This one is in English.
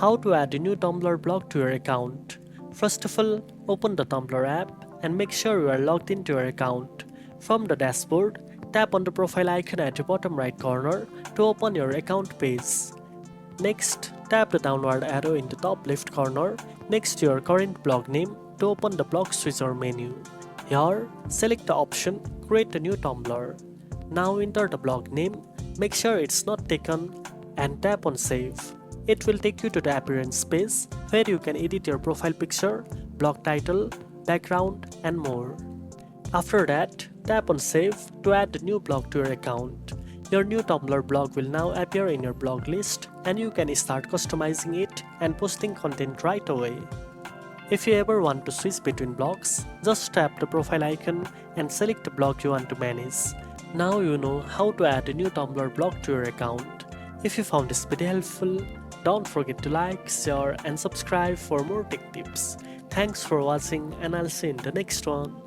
How to add a new Tumblr blog to your account. First of all, open the Tumblr app and make sure you are logged into your account. From the dashboard, tap on the profile icon at the bottom right corner to open your account page. Next, tap the downward arrow in the top left corner next to your current blog name to open the blog switcher menu. Here, select the option Create a new Tumblr. Now enter the blog name, make sure it's not taken, and tap on Save. It will take you to the appearance page where you can edit your profile picture, blog title, background, and more. After that, tap on Save to add the new blog to your account. Your new Tumblr blog will now appear in your blog list and you can start customizing it and posting content right away. If you ever want to switch between blogs, just tap the profile icon and select the blog you want to manage. Now you know how to add a new Tumblr blog to your account. If you found this video helpful, don't forget to like, share and subscribe for more tech tips. Thanks for watching and I'll see you in the next one.